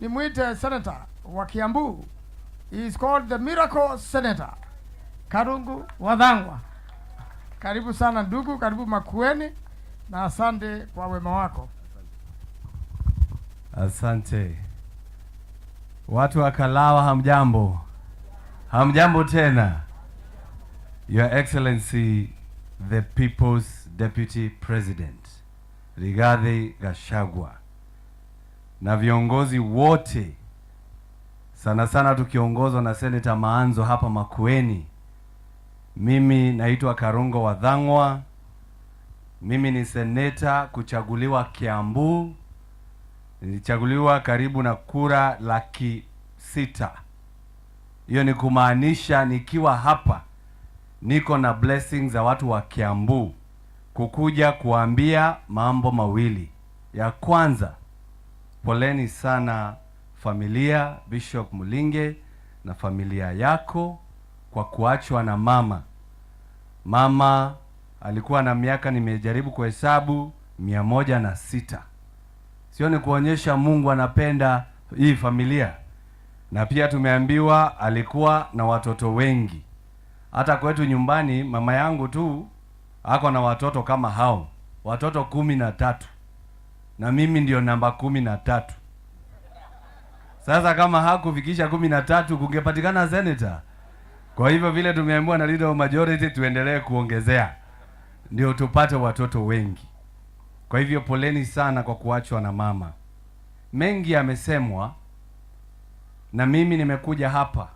Nimwite senator wa Kiambu. He is called the Miracle Senator, Karungo Wathang'wa. Karibu sana ndugu, karibu Makueni na asante kwa wema wako. Asante. Watu wa Kalawa hamjambo. Hamjambo tena. Your Excellency, the People's Deputy President, Rigathi Gachagua, na viongozi wote, sana sana tukiongozwa na Senator Maanzo hapa Makueni. Mimi naitwa Karungo Wathang'wa. Mimi ni seneta kuchaguliwa Kiambu. Nilichaguliwa karibu na kura 600,000. Hiyo ni kumaanisha nikiwa hapa niko na blessings za watu wa Kiambu kukuja kuambia mambo mawili. Ya kwanza, poleni sana familia Bishop Mulinge na familia yako kwa kuachwa na mama. Mama alikuwa na miaka, nimejaribu kuhesabu, 106. Sio ni kuonyesha Mungu anapenda hii familia. Na pia tumeambiwa alikuwa na watoto wengi. Hata kwetu nyumbani mama yangu tu ako na watoto kama hao, watoto 13. Na mimi ndio namba 13. Sasa kama hakufikisha 13 kungepatikana senator. Kwa hivyo vile tumeambiwa na leader of majority tuendelee kuongezea ndio tupate watoto wengi. Kwa hivyo poleni sana kwa kuachwa na mama. Mengi yamesemwa na mimi nimekuja hapa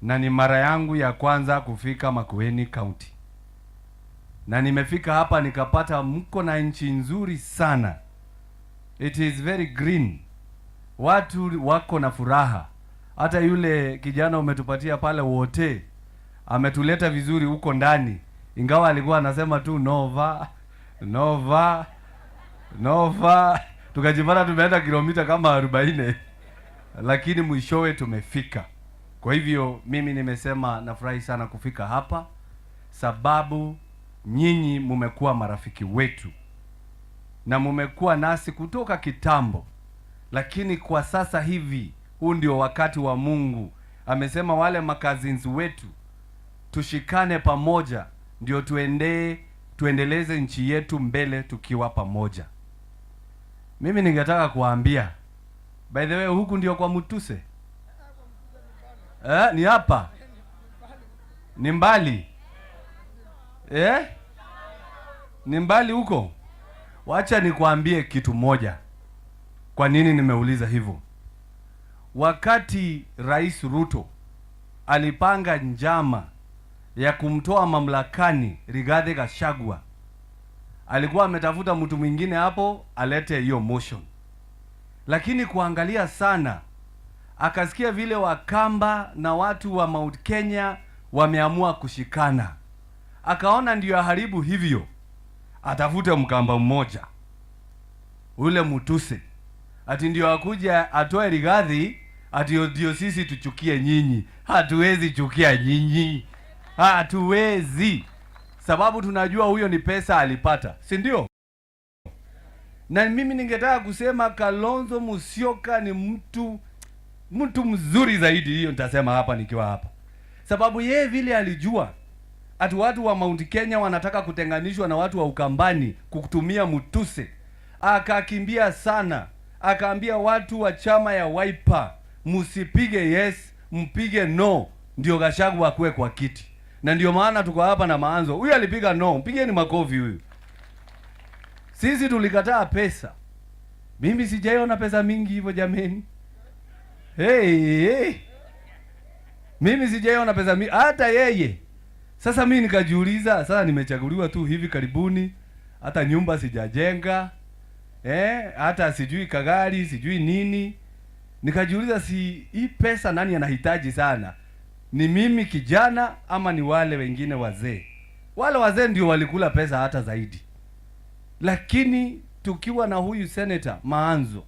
na ni mara yangu ya kwanza kufika Makueni County. Na nimefika hapa nikapata mko na nchi nzuri sana. It is very green. Watu wako na furaha. Hata yule kijana umetupatia pale wote ametuleta vizuri huko ndani. Ingawa alikuwa anasema tu Nova, Nova, Nova. Tukajipata tumeenda kilomita kama 40. Lakini mwishowe tumefika. Kwa hivyo mimi nimesema nafurahi sana kufika hapa, sababu nyinyi mumekuwa marafiki wetu na mumekuwa nasi kutoka kitambo. Lakini kwa sasa hivi huu ndio wakati wa Mungu. Amesema wale makazins wetu tushikane pamoja ndio tuendeleze nchi yetu mbele tukiwa pamoja. Mimi ningetaka kuambia, by the way, huku ndio kwa Mutuse. Ni hapa. Ni mbali. Ni mbali huko. Wacha nikuambie kitu moja. Kwa nini nimeuliza hivyo? Wakati Rais Ruto alipanga njama ya kumtoa mamlakani Rigathi Gachagua, alikuwa ametafuta mtu mwingine hapo alete hiyo motion. Lakini kuangalia sana, akasikia vile Wakamba na watu wa Mount Kenya wameamua kushikana. Akaona ndio haribu hivyo, atafute Mkamba mmoja, ule Mutuse, ati ndio akuja atoe Rigathi, ati ndio sisi tuchukie nyinyi. Hatuwezi chukia nyinyi. Hatuwezi. Sababu tunajua huyo ni pesa alipata, si ndio? Na mimi ningetaka kusema Kalonzo Musyoka ni mtu mzuri zaidi. Hiyo nitasema hapa nikiwa hapa. Sababu yeye vile alijua ati watu wa Mount Kenya wanataka kutenganishwa na watu wa Ukambani kutumia Mutuse. Akakimbia sana. Akaambia watu wa chama ya Wiper, msipige yes, mpige no, ndio Gachagua akue kwa kiti. Na ndio maana tuko hapa na Maanzo. Huyu alipiga no, mpigeni makofi huyu. Sisi tulikataa pesa. Mimi sijaiona pesa mingi hivyo jameni. Hey. Mimi sijaiona pesa mingi hata yeye. Sasa mimi nikajiuliza, sasa nimechaguliwa tu hivi karibuni, hata nyumba sijajenga. Hata sijui kagari, sijui nini. Nikajiuliza, si hii pesa nani anahitaji sana? Ni mimi kijana ama ni wale wengine wazee? Wale wazee ndio walikula pesa hata zaidi. Lakini tukiwa na huyu Senator Maanzo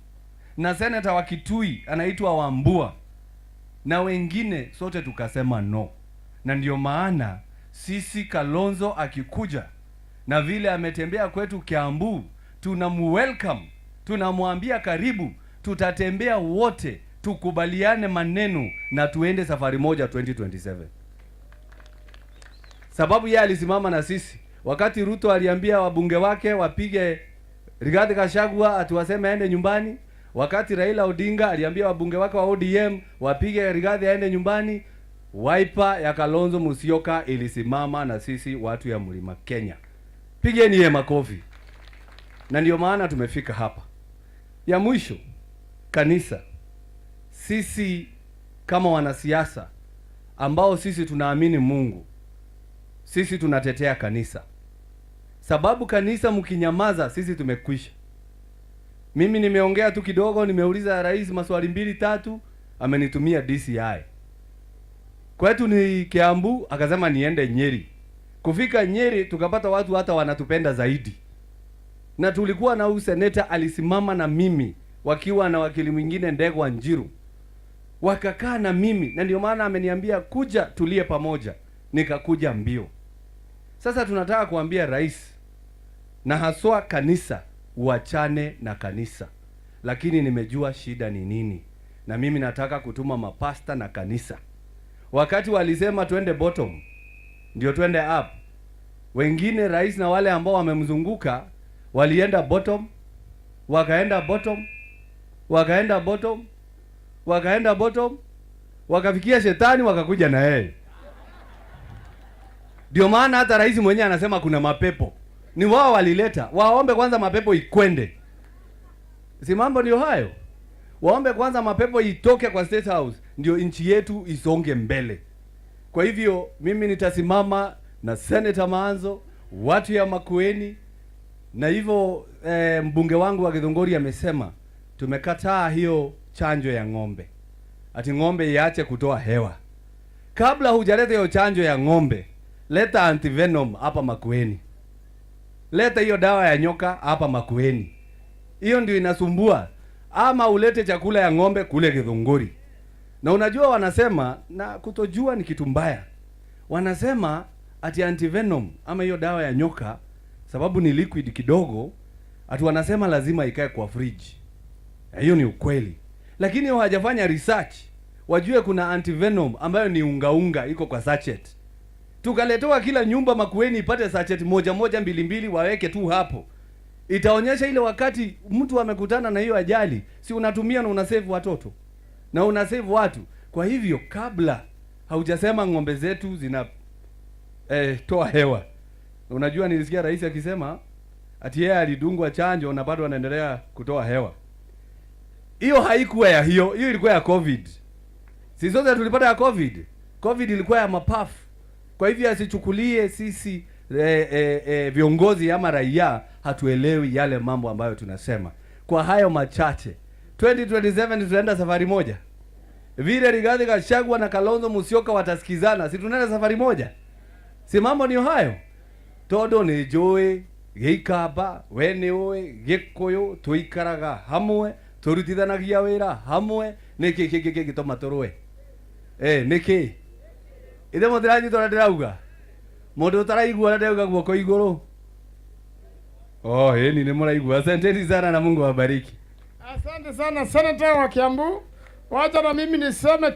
na Senator wa Kitui anaitwa Wambua na wengine, sote tukasema no. Na ndio maana sisi Kalonzo akikuja na vile ametembea kwetu Kiambu, tunamuwelcome, tunamwambia karibu, tutatembea wote, tukubaliane maneno na tuende safari moja 2027. Sababu yeye alisimama na sisi wakati Ruto aliambia wabunge wake wapige Rigathi Gachagua atuwaseme aende nyumbani. Wakati Raila Odinga aliambia wabunge wake wa ODM wapige Rigathi aende nyumbani. Wiper ya Kalonzo Musyoka ilisimama na sisi watu ya Mlima Kenya. Pigeni yeye makofi. Na ndio maana tumefika hapa. Ya mwisho, kanisa. Sisi kama wanasiasa ambao sisi tunaamini Mungu, sisi tunatetea kanisa. Sababu kanisa mkinyamaza sisi tumekwisha. Mimi nimeongea tu kidogo, nimeuliza rais maswali 2-3, amenitumia DCI. Kwetu ni Kiambu, akasema niende Nyeri. Kufika Nyeri tukapata watu hata wanatupenda zaidi. Na tulikuwa na huyu seneta alisimama na mimi wakiwa na wakili mwingine Ndegwa Njiru. Wakakaa na mimi na ndio maana ameniambia kuja tulie pamoja. Nikakuja mbio. Sasa tunataka kuambia rais na haswa kanisa uachane na kanisa. Lakini nimejua shida ni nini. Na mimi nataka kutuma mapasta na kanisa. Wakati walisema twende bottom, ndio twende up. Wengine rais na wale ambao wamemzunguka walienda bottom, wakaenda bottom, wakaenda bottom, wakaenda bottom, wakafikia shetani wakakuja na yeye. Ndio maana hata rais mwenyewe anasema kuna mapepo. Ni wao walileta. Waombe kwanza mapepo ikwende. Si mambo ndio hayo? Waombe kwanza mapepo itoke kwa State House ndio nchi yetu isonge mbele. Kwa hivyo mimi nitasimama na Senator Maanzo, watu ya Makueni, na hivyo mbunge wangu wa Githunguri amesema tumekataa hiyo chanjo ya ng'ombe. Ati ng'ombe iache kutoa hewa. Kabla hujaleta hiyo chanjo ya ng'ombe, leta antivenom hapa Makueni. Leta hiyo dawa ya nyoka hapa Makueni. Hiyo ndio inasumbua. Ama ulete chakula ya ng'ombe kule Githunguri. Na unajua wanasema, na kutojua ni kitu mbaya, wanasema ati antivenom ama hiyo dawa ya nyoka, sababu ni liquid kidogo, ati wanasema lazima ikae kwa fridge. Hiyo ni ukweli. Lakini hawajafanya research wajue kuna antivenom ambayo ni unga iko kwa sachet. Tukaletewa kila nyumba Makueni ipate sachet moja 2 waweke tu hapo. Itaonyesha ile wakati mtu amekutana na hiyo ajali, si unatumia na unasave watoto na unasave watu. Kwa hivyo kabla haujasema ng'ombe zetu zina toa hewa. Unajua nilisikia rais akisema ati yeye alidungwa chanjo na bado anaendelea kutoa hewa. Hiyo haikuwa ya hiyo ilikuwa ya COVID. Sisi sote tulipata ya COVID. COVID ilikuwa ya mapafu. Kwa hivyo asichukulie sisi viongozi ama raia hatuelewi yale mambo ambayo tunasema. Kwa hayo machache, 2027 tutaenda safari moja. Vile Rigathi Gachagua na Kalonzo Musyoka watasikizana, si tunaenda safari moja? Si mambo ni hayo? Todo ni joe gikaba wene oe gikoyo tuikaraga hamwe turutithanagia wira hamwe niki gitoma turwe niki ide muthiranyi tora ndirauga mundu utaraigua ndauga guoko iguru. Ni muraigua. Asanteni sana na Mungu awabariki. Asante sana Senator wa Kiambu. Wacha na mimi niseme